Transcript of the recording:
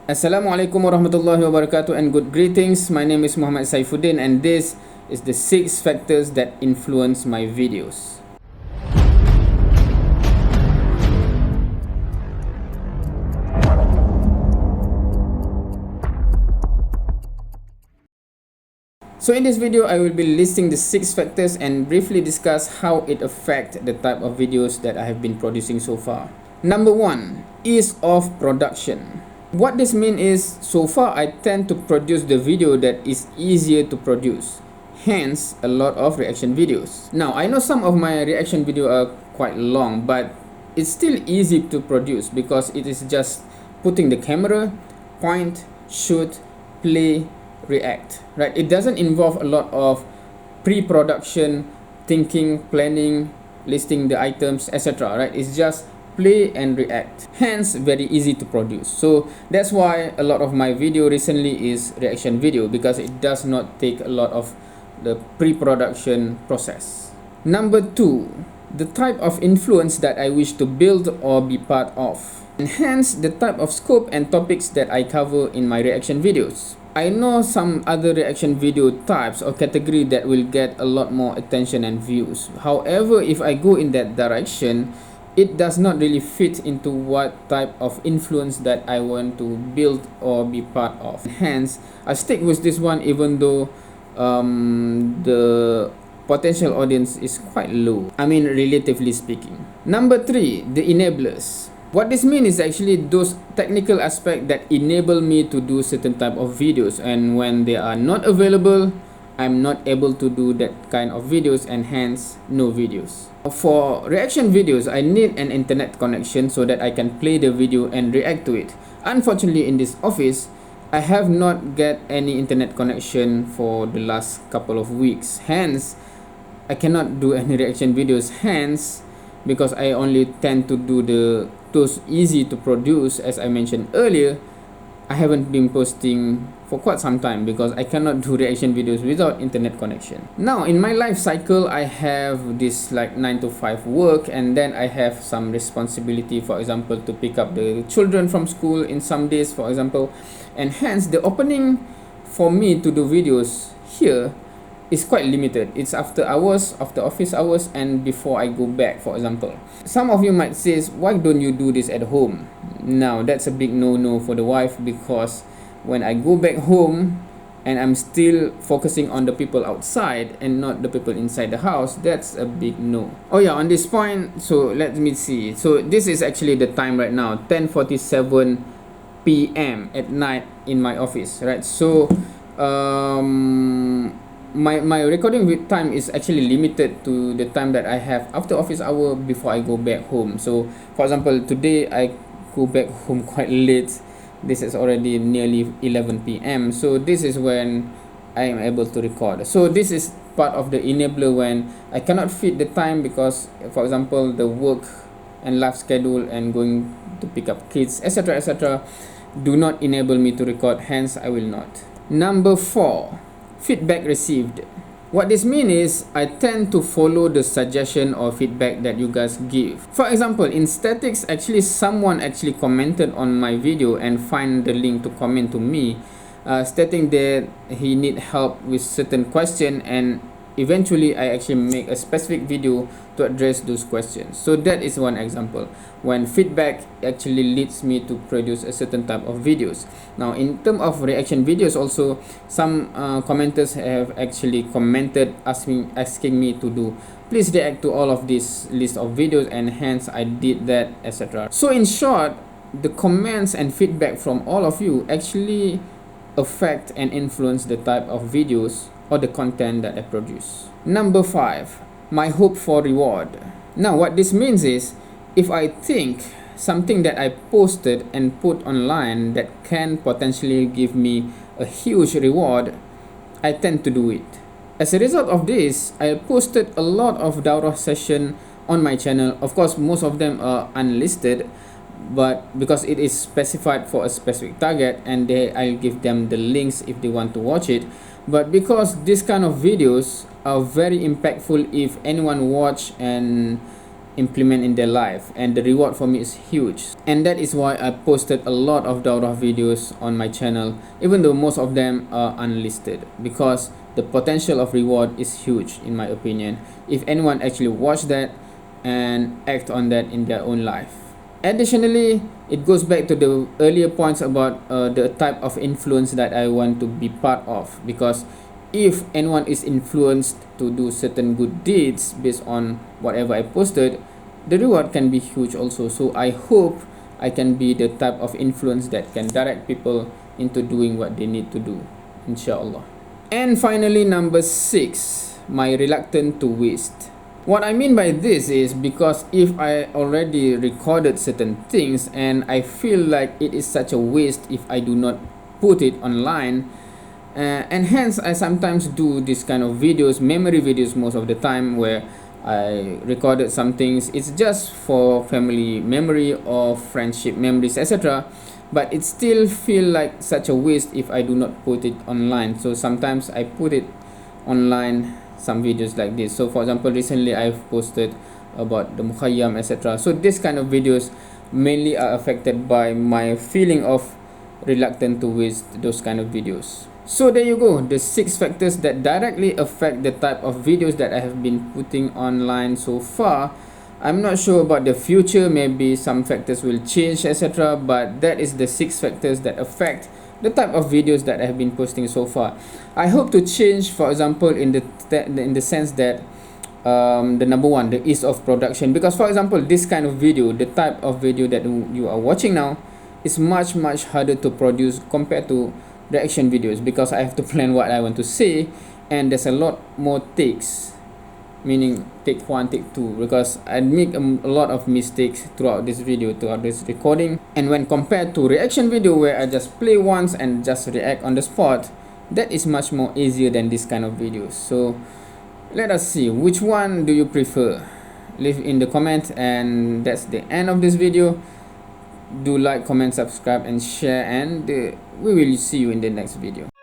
Assalamualaikum warahmatullahi wabarakatuh and good greetings. My name is Muhammad Saifuddin and this is the 6 factors that influence my videos. So in this video, I will be listing the 6 factors and briefly discuss how it affects the type of videos that I have been producing so far. Number 1, ease of production. What this means is, so far I tend to produce the video that is easier to produce, hence a lot of reaction videos. Now I know some of my reaction video are quite long, but it's still easy to produce because it is just putting the camera, point, shoot, play, react, right? It doesn't involve a lot of pre-production, thinking, planning, listing the items, etc., right? It's just play and react, hence very easy to produce. So that's why a lot of my video recently is reaction video, because it does not take a lot of the pre-production process. Number 2, the type of influence that I wish to build or be part of, and hence the type of scope and topics that I cover in my reaction videos. I know some other reaction video types or category that will get a lot more attention and views. However, if I go in that direction, it does not really fit into what type of influence that I want to build or be part of. Hence, I stick with this one even though the potential audience is quite low. I mean, relatively speaking. Number 3, the enablers. What this means is actually those technical aspects that enable me to do certain type of videos, and when they are not available, I'm not able to do that kind of videos, and hence no videos. For reaction videos, I need an internet connection so that I can play the video and react to it. Unfortunately, in this office, I have not get any internet connection for the last couple of weeks. Hence, I cannot do any reaction videos. Hence, because I only tend to do those easy to produce, as I mentioned earlier, I haven't been posting for quite some time because I cannot do reaction videos without internet connection. Now in my life cycle, I have this like 9 to 5 work, and then I have some responsibility, for example, to pick up the children from school in some days, for example, and hence the opening for me to do videos here is quite limited. It's after hours, after office hours, and before I go back, for example. Some of you might say, why don't you do this at home? Now that's a big no-no for the wife, because when I go back home and I'm still focusing on the people outside and not the people inside the house, that's a big no. Oh yeah, on this point, so let me see. So this is actually the time right now, 10:47 p.m. at night in my office, right? So my recording time is actually limited to the time that I have after office hour before I go back home. So for example, today I go back home quite late. This is already nearly 11 p.m. So this is when I am able to record. So this is part of the enabler when I cannot fit the time, because for example, the work and life schedule and going to pick up kids, etc., do not enable me to record, hence I will not. Number 4, feedback received. What this means is I tend to follow the suggestion or feedback that you guys give. For example, in statics, actually someone actually commented on my video and find the link to comment to me, stating that he need help with certain question, and eventually I actually make a specific video to address those questions. So that is one example when feedback actually leads me to produce a certain type of videos. Now in terms of reaction videos also, some commenters have actually commented asking me to do, please react to all of this list of videos, and hence I did that, etc. So in short, the comments and feedback from all of you actually affect and influence the type of videos or the content that I produce. Number 5, my hope for reward. Now what this means is, if I think something that I posted and put online that can potentially give me a huge reward, I tend to do it. As a result of this, I posted a lot of Daurah session on my channel. Of course, most of them are unlisted, but because it is specified for a specific target, and I'll give them the links if they want to watch it. But because this kind of videos are very impactful, if anyone watch and implement in their life, and the reward for me is huge. And that is why I posted a lot of daurah videos on my channel, even though most of them are unlisted, because the potential of reward is huge in my opinion if anyone actually watch that and act on that in their own life. Additionally, it goes back to the earlier points about the type of influence that I want to be part of, because if anyone is influenced to do certain good deeds based on whatever I posted, the reward can be huge also. So I hope I can be the type of influence that can direct people into doing what they need to do, inshallah. And finally, number 6, my reluctant to waste. What I mean by this is because if I already recorded certain things and I feel like it is such a waste if I do not put it online, and hence I sometimes do this kind of videos, memory videos most of the time, where I recorded some things. It's just for family memory or friendship memories, etc. But it still feel like such a waste if I do not put it online. So sometimes I put it online, some videos like this. So for example, recently I've posted about the Mukhayyam, etc. So this kind of videos mainly are affected by my feeling of reluctant to waste those kind of videos. So there you go, the 6 factors that directly affect the type of videos that I have been putting online so far. I'm not sure about the future, maybe some factors will change, etc. But that is the 6 factors that affect the type of videos that I have been posting so far. I hope to change, for example, in the sense that the number 1, the ease of production, because for example, this kind of video, the type of video that you are watching now, is much harder to produce compared to reaction videos, because I have to plan what I want to say, and there's a lot more takes, meaning take 1, take 2, because I make a lot of mistakes throughout this video, throughout this recording. And when compared to reaction video where I just play once and just react on the spot, that is much more easier than this kind of videos. So let us see, which one do you prefer? Leave in the comment. And that's the end of this video. Do like, comment, subscribe and share, and we will see you in the next video.